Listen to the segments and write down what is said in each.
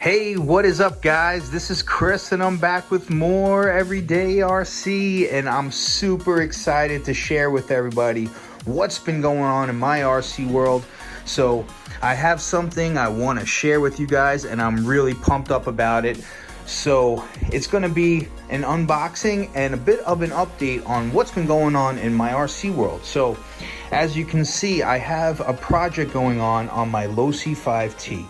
Hey, what is up, guys? This is Chris and I'm back with more Everyday RC, and I'm super excited to share with everybody what's been going on in my RC world. So I have something I want to share with you guys and I'm really pumped up about it. So it's going to be an unboxing and a bit of an update on what's been going on in my RC world. So as you can see, I have a project going on my Losi 5Ive-T.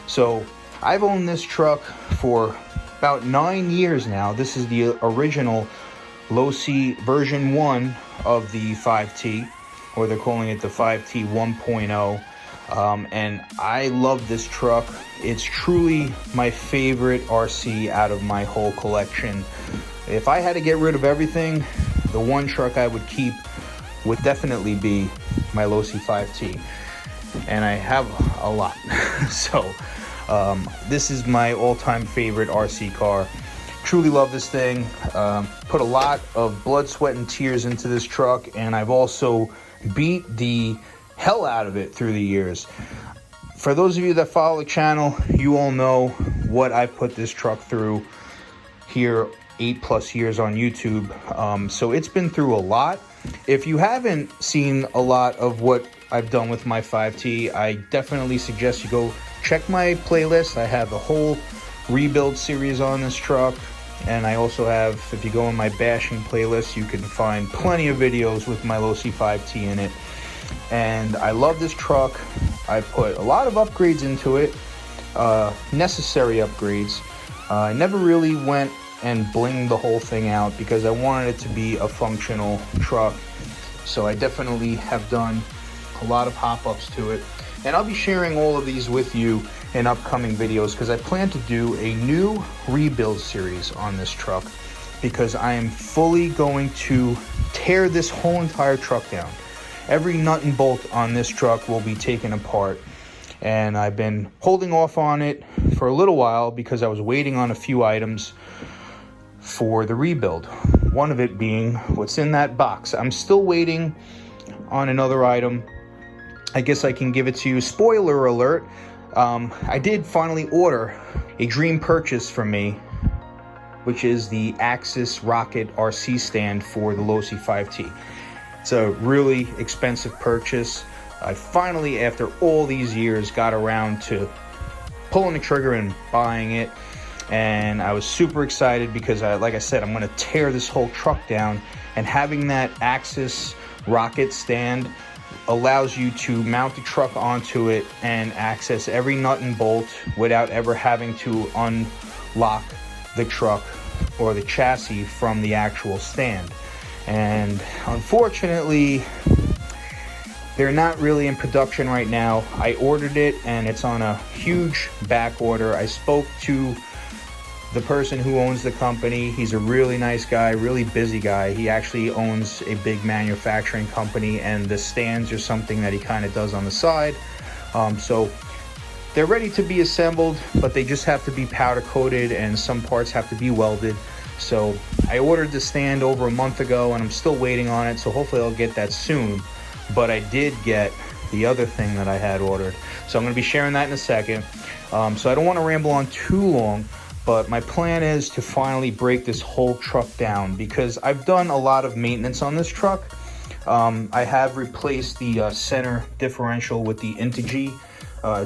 So I've owned this truck for about 9 years now. This is the original Losi version 1 of the 5T, or they're calling it the 5T 1.0. And I love this truck. It's truly my favorite RC out of my whole collection. If I had to get rid of everything, the one truck I would keep would definitely be my Losi 5T. And I have a lot. So this is my all-time favorite RC car. Truly love this thing. Put a lot of blood, sweat, and tears into this truck, and I've also beat the hell out of it through the years. For those of you that follow the channel, you all know what I put this truck through here 8+ years on YouTube. So it's been through a lot. If you haven't seen a lot of what I've done with my 5T, I definitely suggest you go check my playlist. I have a whole rebuild series on this truck, and I also have, if you go in my bashing playlist, you can find plenty of videos with my Losi 5T in it. And I love this truck. I put a lot of upgrades into it, necessary upgrades. I never really went and blinged the whole thing out because I wanted it to be a functional truck. So I definitely have done a lot of hop-ups to it. And I'll be sharing all of these with you in upcoming videos because I plan to do a new rebuild series on this truck because I am fully going to tear this whole entire truck down. Every nut and bolt on this truck will be taken apart. And I've been holding off on it for a little while because I was waiting on a few items for the rebuild. One of it being what's in that box. I'm still waiting on another item. I guess I can give it to you. Spoiler alert, I did finally order a dream purchase from me, which is the Axis Rocket RC stand for the Losi 5T. It's a really expensive purchase. I finally, after all these years, got around to pulling the trigger and buying it. And I was super excited because, like I said, I'm going to tear this whole truck down. And having that Axis Rocket stand allows you to mount the truck onto it and access every nut and bolt without ever having to unlock the truck or the chassis from the actual stand. And unfortunately, they're not really in production right now. I ordered it and it's on a huge back order. I spoke to the person who owns the company. He's a really nice guy, really busy guy. He actually owns a big manufacturing company, and the stands are something that he kind of does on the side. So they're ready to be assembled, but they just have to be powder coated and some parts have to be welded. So I ordered the stand over a month ago and I'm still waiting on it, so hopefully I'll get that soon. But I did get the other thing that I had ordered, so I'm going to be sharing that in a second. So I don't want to ramble on too long, but my plan is to finally break this whole truck down because I've done a lot of maintenance on this truck. I have replaced the center differential with the Integy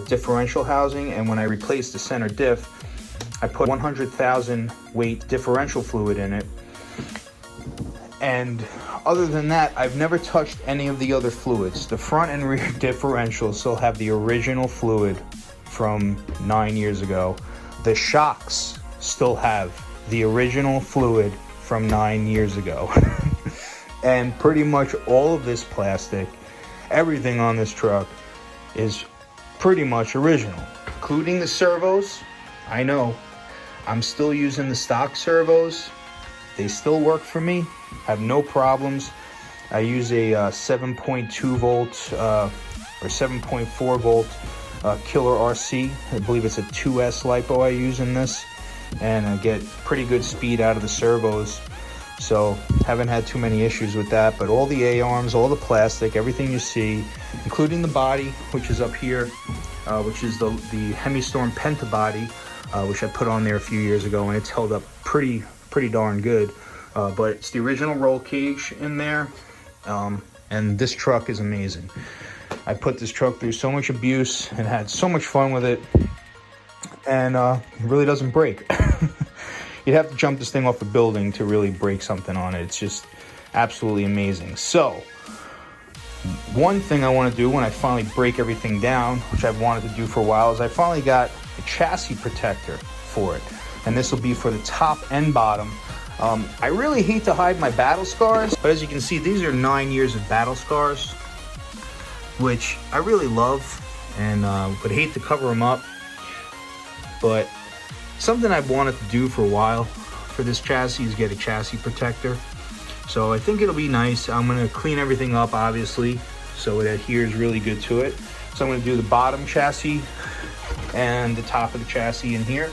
differential housing, and when I replaced the center diff, I put 100,000 weight differential fluid in it. And other than that, I've never touched any of the other fluids. The front and rear differentials still have the original fluid from 9 years ago. The shocks still have the original fluid from 9 years ago. And pretty much all of this plastic, everything on this truck is pretty much original, including the servos. I know I'm still using the stock servos. They still work for me, have no problems. I use a 7.2 volt or 7.4 volt Killer RC. I believe it's a 2S LiPo I use in this, and I get pretty good speed out of the servos, so haven't had too many issues with that. But all the A-arms, all the plastic, everything you see, including the body, which is up here, which is the Hemistorm Penta body, which I put on there a few years ago, and it's held up pretty darn good. But it's the original roll cage in there, and this truck is amazing. I put this truck through so much abuse and had so much fun with it, and it really doesn't break. You'd have to jump this thing off a building to really break something on it. It's just absolutely amazing. So, one thing I want to do when I finally break everything down, which I've wanted to do for a while, is I finally got a chassis protector for it. And this will be for the top and bottom. I really hate to hide my battle scars, but as you can see, these are 9 years of battle scars, which I really love, and would hate to cover them up. But something I've wanted to do for a while for this chassis is get a chassis protector. So I think it'll be nice. I'm gonna clean everything up, obviously, so it adheres really good to it. So I'm gonna do the bottom chassis and the top of the chassis in here.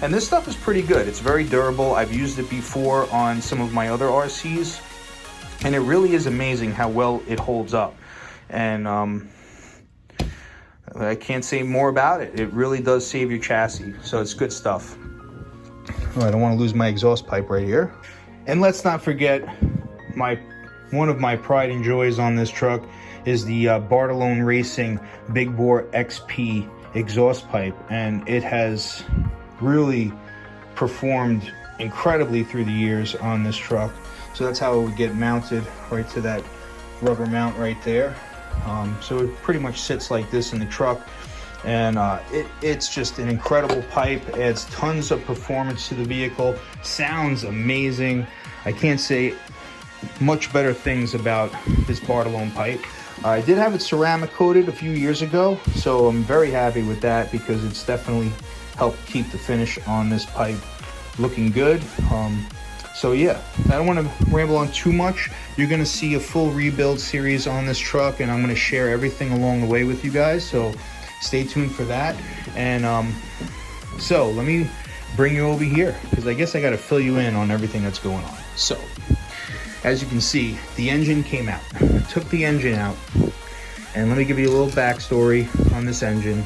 And this stuff is pretty good. It's very durable. I've used it before on some of my other RCs, and it really is amazing how well it holds up. And I can't say more about it. It really does save your chassis, so it's good stuff. Oh, I don't want to lose my exhaust pipe right here. And let's not forget, one of my pride and joys on this truck is the Bartolone Racing Big Bore XP exhaust pipe, and it has really performed incredibly through the years on this truck. So that's how it would get mounted right to that rubber mount right there. So it pretty much sits like this in the truck, and it's just an incredible pipe. Adds tons of performance to the vehicle, sounds amazing. I can't say much better things about this Bartolone pipe. I did have it ceramic coated a few years ago, so I'm very happy with that because it's definitely helped keep the finish on this pipe looking good. So yeah, I don't want to ramble on too much. You're going to see a full rebuild series on this truck, and I'm going to share everything along the way with you guys, so stay tuned for that. And so let me bring you over here, because I guess I got to fill you in on everything that's going on. So as you can see, the engine came out. I took the engine out, and let me give you a little backstory on this engine.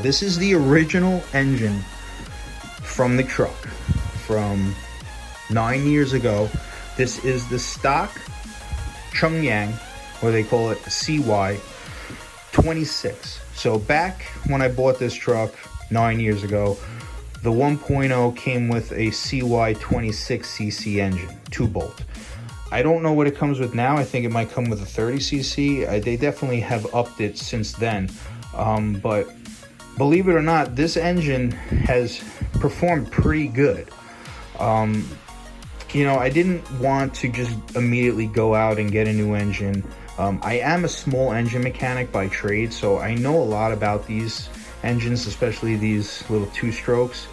This is the original engine from the truck from 9 years ago. This is the stock Chungyang, or they call it CY26. So back when I bought this truck 9 years ago, the 1.0 came with a CY26cc engine, 2-bolt. I don't know what it comes with now. I think it might come with a 30cc. They definitely have upped it since then. But believe it or not, this engine has performed pretty good. You know, I didn't want to just immediately go out and get a new engine. I am a small engine mechanic by trade, so I know a lot about these engines, especially these little 2-strokes.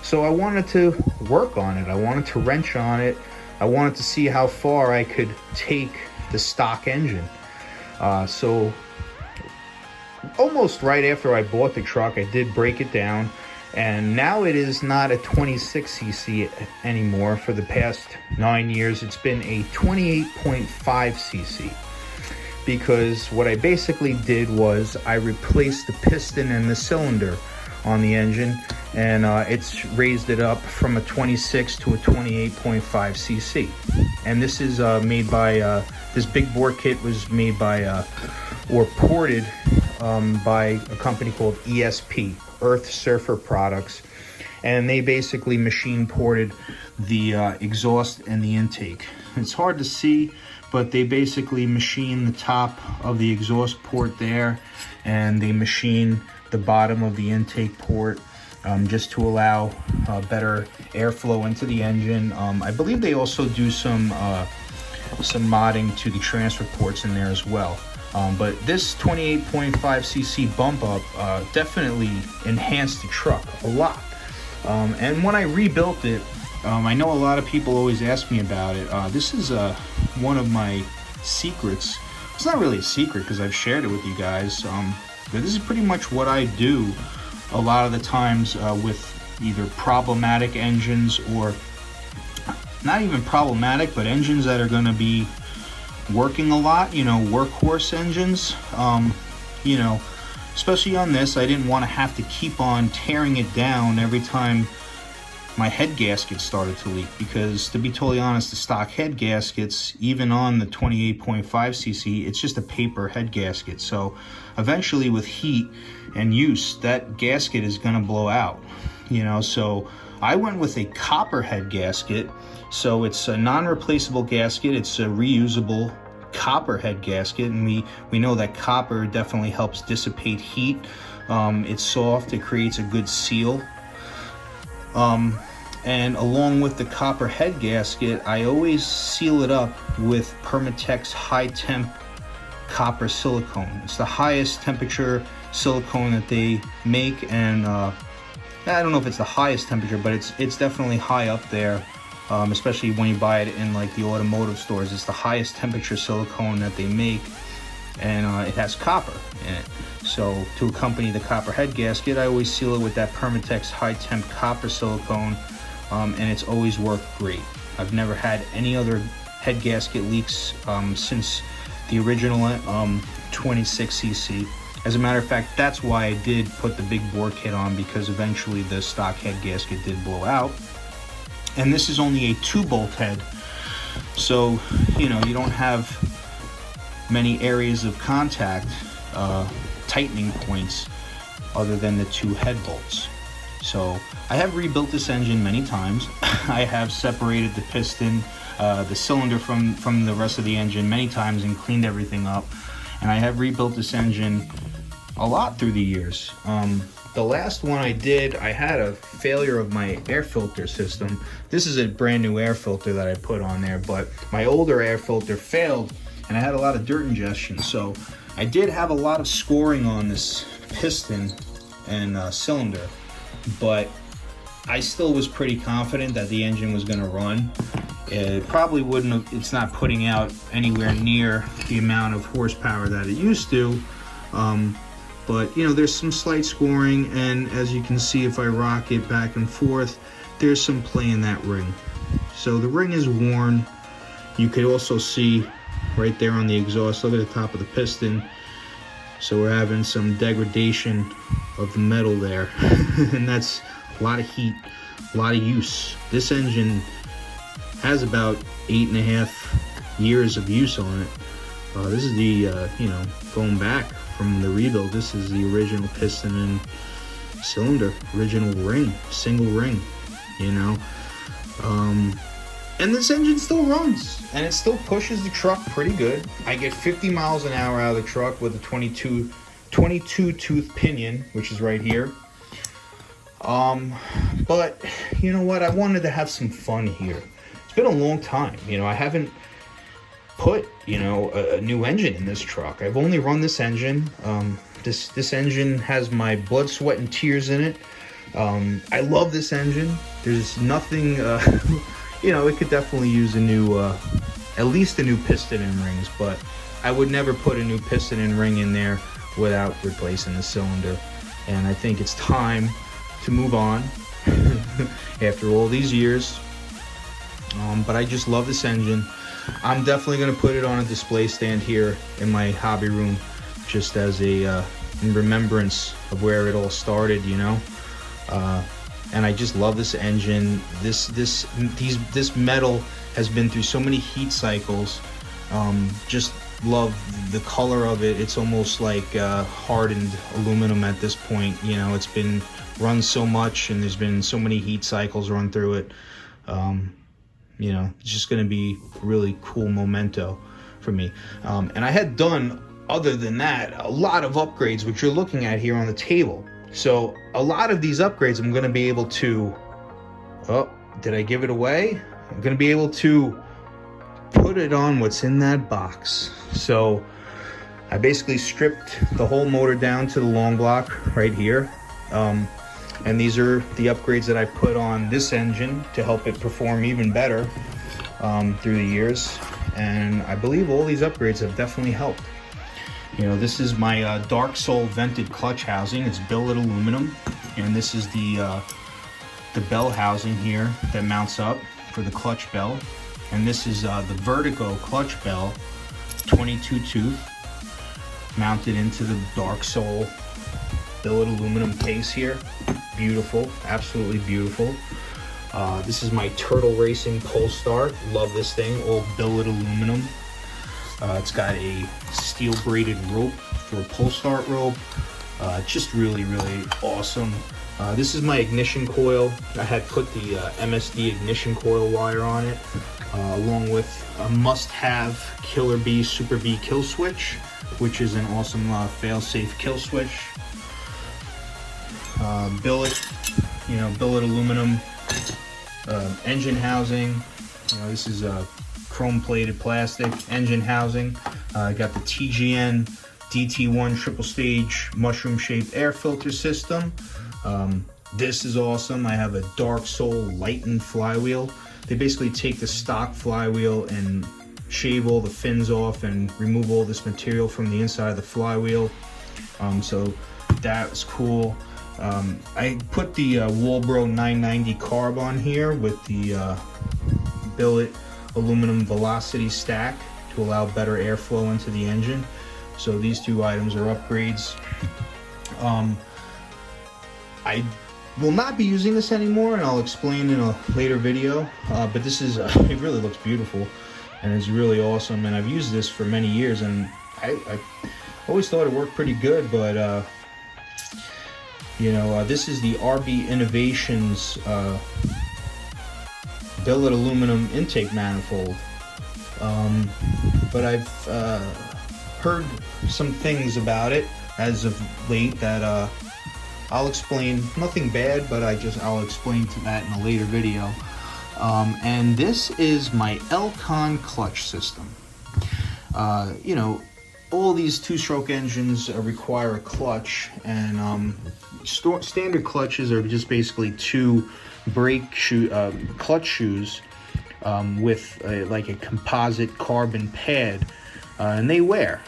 So I wanted to work on it. I wanted to wrench on it. I wanted to see how far I could take the stock engine. So almost right after I bought the truck, I did break it down, and now it is not a 26cc anymore. For the past 9 years, it's been a 28.5cc, because what I basically did was I replaced the piston and the cylinder on the engine, and it's raised it up from a 26 to a 28.5cc. And this is made by this big bore kit was made by or ported by a company called ESP, Earth Surfer Products, and they basically machine ported the exhaust and the intake. It's hard to see, but they basically machine the top of the exhaust port there, and they machine the bottom of the intake port, just to allow better airflow into the engine. I believe they also do some modding to the transfer ports in there as well. But this 28.5cc bump up definitely enhanced the truck a lot. And when I rebuilt it, I know a lot of people always ask me about it. This is one of my secrets. It's not really a secret because I've shared it with you guys, but this is pretty much what I do a lot of the times with either problematic engines, or not even problematic, but engines that are going to be working a lot, you know, workhorse engines. You know, especially on this. I didn't want to have to keep on tearing it down every time my head gasket started to leak, because to be totally honest, the stock head gaskets, even on the 28.5cc, it's just a paper head gasket. So eventually with heat and use, that gasket is going to blow out, you know. So I went with a copper head gasket. So it's a non-replaceable gasket. It's a reusable copper head gasket, and we know that copper definitely helps dissipate heat. It's soft, it creates a good seal. And along with the copper head gasket, I always seal it up with Permatex high temp copper silicone. It's the highest temperature silicone that they make, and I don't know if it's the highest temperature, but it's definitely high up there. Especially when you buy it in like the automotive stores, it's the highest temperature silicone that they make, and it has copper in it. So to accompany the copper head gasket, I always seal it with that Permatex high temp copper silicone, and it's always worked great. I've never had any other head gasket leaks since the original 26cc. As a matter of fact, that's why I did put the big bore kit on, because eventually the stock head gasket did blow out. And this is only a 2-bolt head, so you know, you don't have many areas of contact, tightening points, other than the 2 head bolts. So I have rebuilt this engine many times. I have separated the piston, the cylinder from the rest of the engine many times, and cleaned everything up. And I have rebuilt this engine a lot through the years. The last one I did, I had a failure of my air filter system. This is a brand new air filter that I put on there, but my older air filter failed, and I had a lot of dirt ingestion. So I did have a lot of scoring on this piston and cylinder, but I still was pretty confident that the engine was going to run. It probably wouldn't have, it's not putting out anywhere near the amount of horsepower that it used to. But you know, there's some slight scoring, and as you can see, if I rock it back and forth, there's some play in that ring. So the ring is worn. You could also see right there on the exhaust, look at the top of the piston. So we're having some degradation of the metal there. And that's a lot of heat, a lot of use. This engine has about 8.5 years of use on it. This is the, you know, going back from the rebuild, this is the original piston and cylinder, original ring, single ring, you know. And this engine still runs, and it still pushes the truck pretty good. I get 50 miles an hour out of the truck with a 22 tooth pinion, which is right here. But you know what, I wanted to have some fun here. It's been a long time, you know, I haven't put, you know, a new engine in this truck. I've only run this engine. This engine has my blood, sweat, and tears in it. I love this engine. There's nothing, you know, it could definitely use a new, at least a new piston and rings, but I would never put a new piston and ring in there without replacing the cylinder. And I think it's time to move on after all these years. But I just love this engine. I'm definitely going to put it on a display stand here in my hobby room, just as a in remembrance of where it all started, you know. And I just love this engine. This metal has been through so many heat cycles. Just love the color of it. It's almost like hardened aluminum at this point. You know, it's been run so much, and there's been so many heat cycles run through it. You know, it's just going to be a really cool memento for me. And I had done, other than that, a lot of upgrades, which you're looking at here on the table. So a lot of these upgrades I'm going to be able to, oh, did I give it away? I'm going to be able to put it on what's in that box. So I basically stripped the whole motor down to the long block right here. And these are the upgrades that I put on this engine to help it perform even better through the years. And I believe all these upgrades have definitely helped. You know, this is my Dark Soul vented clutch housing. It's billet aluminum, and this is the bell housing here that mounts up for the clutch bell. And this is the Vertigo clutch bell, 22 tooth, mounted into the Dark Soul billet aluminum case here. Beautiful, absolutely beautiful. This is my Turtle Racing Polestar. Love this thing, all billet aluminum. It's got a steel braided rope for a pull start rope. Just really, really awesome. This is my ignition coil. I had put the MSD ignition coil wire on it, along with a must-have Killer B Super B kill switch, which is an awesome fail-safe kill switch. Billet, billet aluminum engine housing. This is a chrome-plated plastic engine housing. I got the TGN DT1 triple stage mushroom shaped air filter system. This is awesome. I have a Dark Soul lightened flywheel. They basically take the stock flywheel and shave all the fins off and remove all this material from the inside of the flywheel. So that was cool. I put the Walbro 990 carb on here with the billet aluminum velocity stack to allow better airflow into the engine. So these two items are upgrades. I will not be using this anymore, and I'll explain in a later video. But this is, it really looks beautiful, and it's really awesome. And I've used this for many years, and I always thought it worked pretty good. But this is the RB Innovations billet aluminum intake manifold. But I've heard some things about it as of late that I'll explain. Nothing bad, but I'll explain to that in a later video. And this is my Elcon clutch system. All these two-stroke engines require a clutch, and standard clutches are just basically two clutch shoes with like a composite carbon pad, and they wear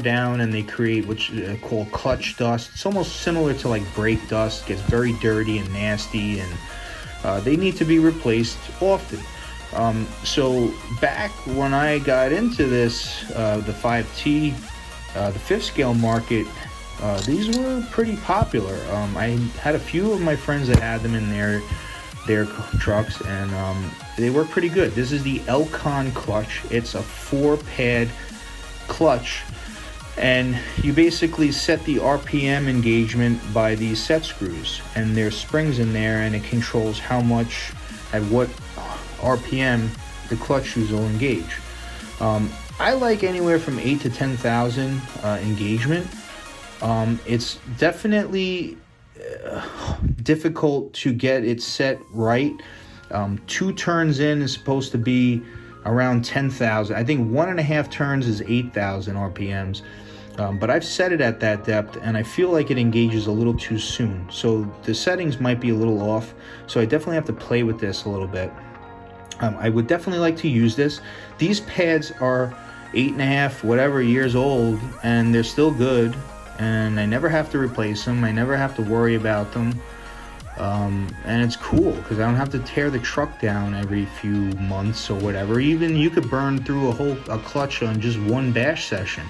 down, and they create what's called clutch dust. It's almost similar to like brake dust. Gets very dirty and nasty, and they need to be replaced often. So back when I got into this, the 5T, the fifth scale market, these were pretty popular. I had a few of my friends that had them in their trucks, and they were pretty good. This is the Elcon clutch. It's a 4-pad clutch, and you basically set the RPM engagement by these set screws, and there's springs in there, and it controls how much at what RPM the clutch shoes will engage. I like anywhere from 8 to 10,000 engagement. It's definitely difficult to get it set right. 2 turns in is supposed to be around 10,000. I think 1.5 turns is 8,000 RPMs. But I've set it at that depth, and I feel like it engages a little too soon. So the settings might be a little off. So I definitely have to play with this a little bit. I would definitely like to use this. These pads are 8.5 whatever years old, and they're still good, and I never have to replace them. I never have to worry about them. And it's cool because I don't have to tear the truck down every few months or whatever. Even you could burn through a clutch on just one bash session.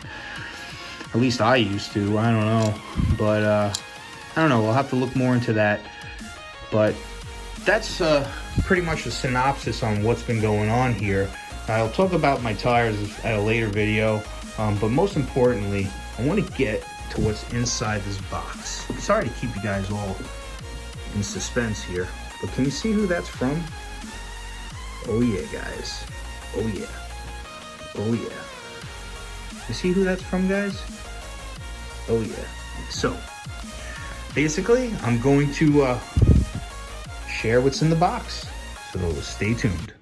At least I used to. I don't know, but I don't know. We'll have to look more into that. But that's pretty much a synopsis on what's been going on here. I'll talk about my tires at a later video, but most importantly, I want to get to what's inside this box. Sorry to keep you guys all in suspense here, but can you see who that's from? Oh yeah, guys. Oh yeah. Oh yeah. You see who that's from, guys? Oh yeah. So, basically, I'm going to share what's in the box. So stay tuned.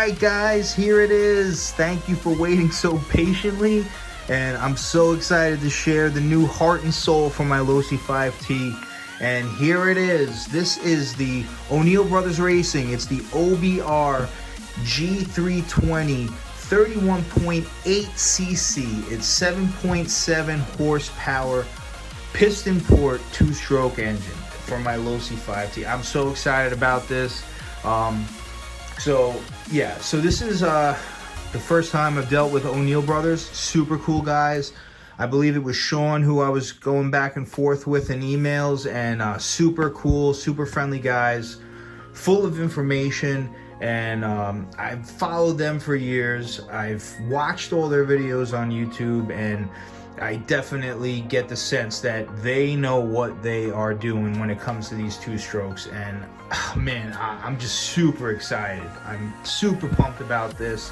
right, guys, here it is. Thank you for waiting so patiently, and I'm so excited to share the new heart and soul for my Losi 5T. And here it is. This is the O'Neill Brothers Racing. It's the OBR G320 31.8 cc. It's 7.7 horsepower piston port 2-stroke engine for my Losi 5T. I'm so excited about this. So this is the first time I've dealt with O'Neill Brothers. Super cool guys. I believe it was Sean who I was going back and forth with in emails, and super cool, super friendly guys, full of information. And I've followed them for years. I've watched all their videos on YouTube, and I definitely get the sense that they know what they are doing when it comes to these 2-strokes. And man, I'm just super excited. I'm super pumped about this.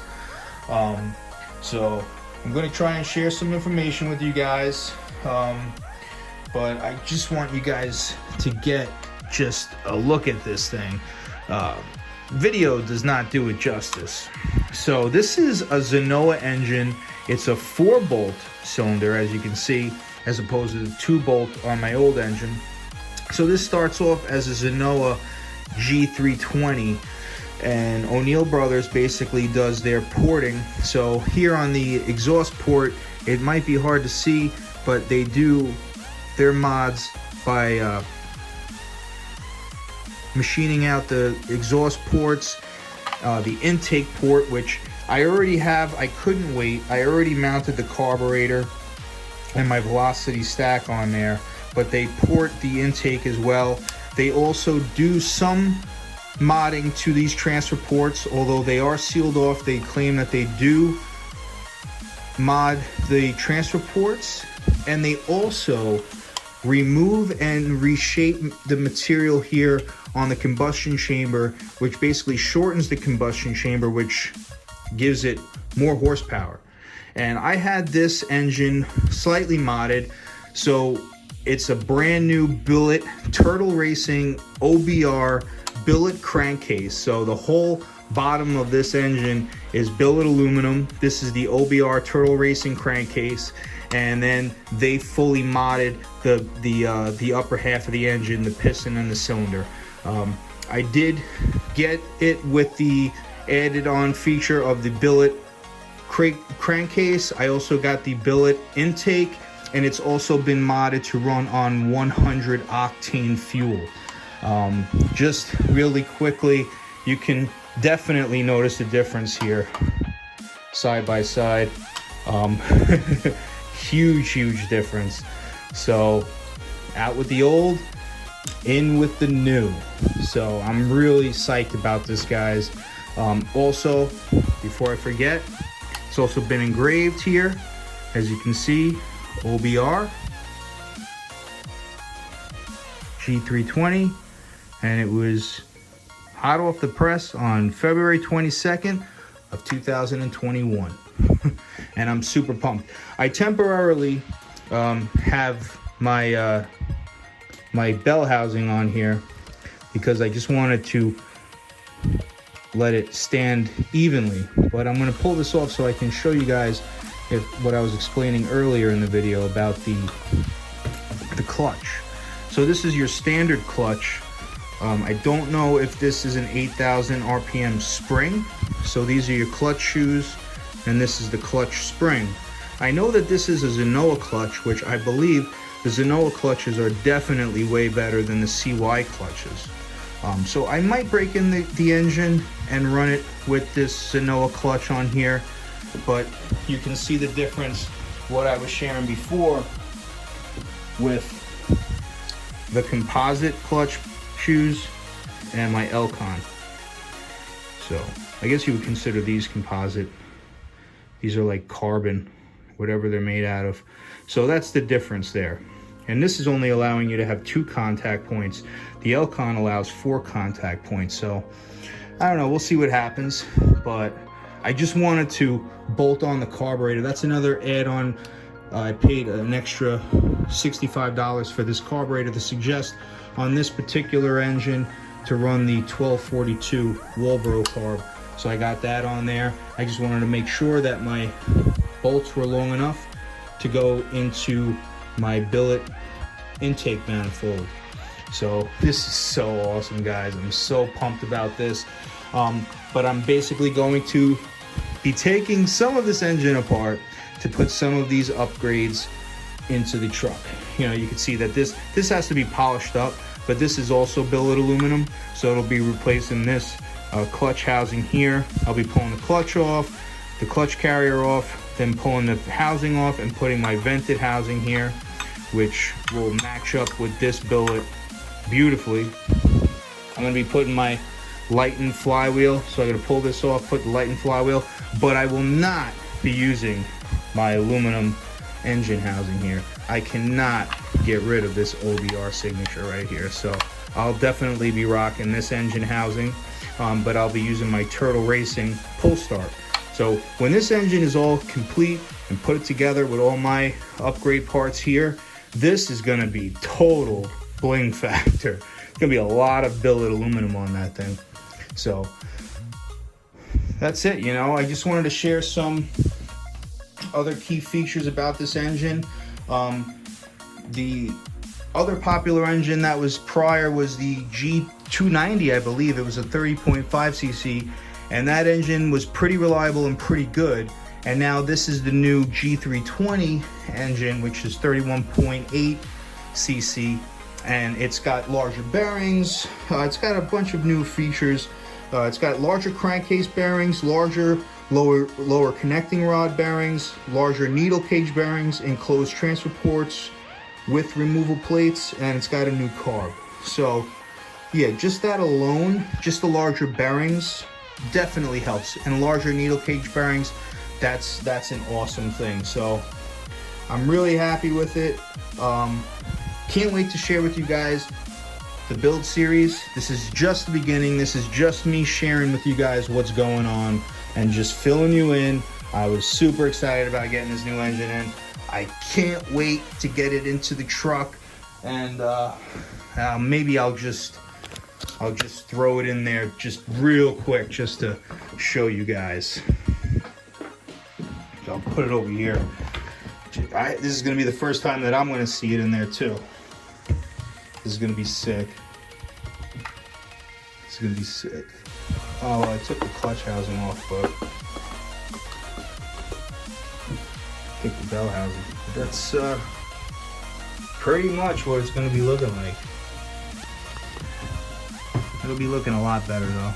So I'm going to try and share some information with you guys. But I just want you guys to get just a look at this thing. Video does not do it justice. So this is a Zenoa engine. It's a 4-bolt cylinder, as you can see, as opposed to the 2-bolt on my old engine. So this starts off as a Zenoa G320, and O'Neill Brothers basically does their porting. So here on the exhaust port, it might be hard to see, but they do their mods by machining out the exhaust ports, the intake port, which I already have. I couldn't wait. I already mounted the carburetor and my velocity stack on there, but they port the intake as well. They also do some modding to these transfer ports, although they are sealed off. They claim that they do mod the transfer ports, and they also remove and reshape the material here on the combustion chamber, which basically shortens the combustion chamber, which gives it more horsepower. And I had this engine slightly modded, so it's a brand new billet Turtle Racing OBR billet crankcase. So the whole bottom of this engine is billet aluminum. This is the OBR Turtle Racing crankcase, and then they fully modded the upper half of the engine, the piston and the cylinder. I did get it with the added on feature of the billet crankcase. I also got the billet intake, and it's also been modded to run on 100 octane fuel. Just really quickly, you can definitely notice the difference here side by side. Huge difference. So out with the old, in with the new. So I'm really psyched about this, guys. Also, before I forget, it's also been engraved here, as you can see, OBR G320, and it was hot off the press on February 22nd of 2021. And I'm super pumped. I temporarily have my my bell housing on here because I just wanted to let it stand evenly, but I'm going to pull this off so I can show you guys what I was explaining earlier in the video about the clutch. So this is your standard clutch. I don't know if this is an 8,000 RPM spring. So these are your clutch shoes, and this is the clutch spring. I know that this is a Zenoa clutch, which I believe the Zenoa clutches are definitely way better than the CY clutches. So I might break in the engine and run it with this Zenoa clutch on here, but you can see the difference, what I was sharing before with the composite clutch shoes and my Elcon. So I guess you would consider these composite. These are like carbon, whatever they're made out of. So that's the difference there. And this is only allowing you to have 2 contact points. The Elcon allows 4 contact points. So I don't know, we'll see what happens. But I just wanted to bolt on the carburetor. That's another add-on. I paid an extra $65 for this carburetor to suggest on this particular engine to run the 1242 Walbro carb. So I got that on there. I just wanted to make sure that my bolts were long enough to go into my billet intake manifold. So this is so awesome, guys. I'm so pumped about this. But I'm basically going to be taking some of this engine apart to put some of these upgrades into the truck. You know, you can see that this has to be polished up, but this is also billet aluminum, so it'll be replacing this clutch housing here. I'll be pulling the clutch off, the clutch carrier off, then pulling the housing off and putting my vented housing here, which will match up with this billet beautifully. I'm gonna be putting my lightened flywheel, so I'm gonna pull this off, put the lightened flywheel, but I will not be using my aluminum engine housing here. I cannot get rid of this OBR signature right here, so I'll definitely be rocking this engine housing, but I'll be using my Turtle Racing pull start. So when this engine is all complete and put it together with all my upgrade parts here, this is gonna be total bling factor. It's gonna be a lot of billet aluminum on that thing. So that's it, you know. I just wanted to share some other key features about this engine. The other popular engine that was prior was the G290, I believe. It was a 30.5 cc, and that engine was pretty reliable and pretty good. And now this is the new G320 engine, which is 31.8 cc, and it's got larger bearings. It's got a bunch of new features. It's got larger crankcase bearings, larger lower connecting rod bearings, larger needle cage bearings, enclosed transfer ports with removal plates, and it's got a new carb. So yeah, just that alone, just the larger bearings definitely helps, and larger needle cage bearings, that's an awesome thing. So I'm really happy with it. Can't wait to share with you guys the build series. This is just the beginning. This is just me sharing with you guys what's going on and just filling you in. I was super excited about getting this new engine in. I can't wait to get it into the truck, and maybe I'll just throw it in there just real quick just to show you guys. So I'll put it over here. This is gonna be the first time that I'm gonna see it in there too. This is gonna be sick. It's gonna be sick. Oh, I took the clutch housing off, but I think the bell housing. That's pretty much what it's gonna be looking like. It'll be looking a lot better though.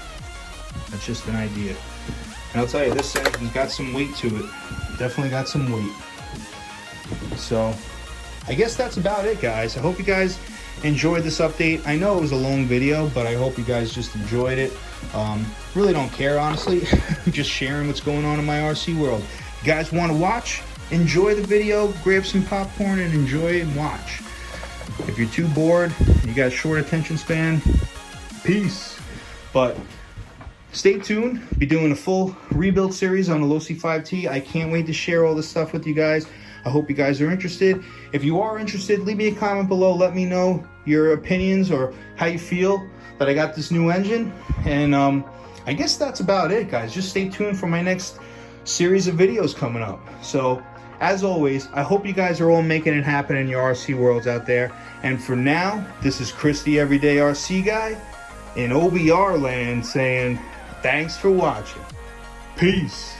That's just an idea. And I'll tell you, this engine's got some weight to it. Definitely got some weight. So I guess that's about it, guys. I hope you guys enjoyed this update. I know it was a long video, but I hope you guys just enjoyed it. Really don't care, honestly. I'm just sharing what's going on in my RC world. You guys want to watch? Enjoy the video, grab some popcorn and enjoy it and watch. If you're too bored, you got a short attention span, peace. But stay tuned. Be doing a full rebuild series on the Losi 5T. I can't wait to share all this stuff with you guys. I hope you guys are interested. If you are interested, leave me a comment below. Let me know your opinions or how you feel that I got this new engine. And I guess that's about it, guys. Just stay tuned for my next series of videos coming up. So as always, I hope you guys are all making it happen in your RC worlds out there. And for now, this is Chris, the Everyday RC Guy in OBR land, saying thanks for watching. Peace.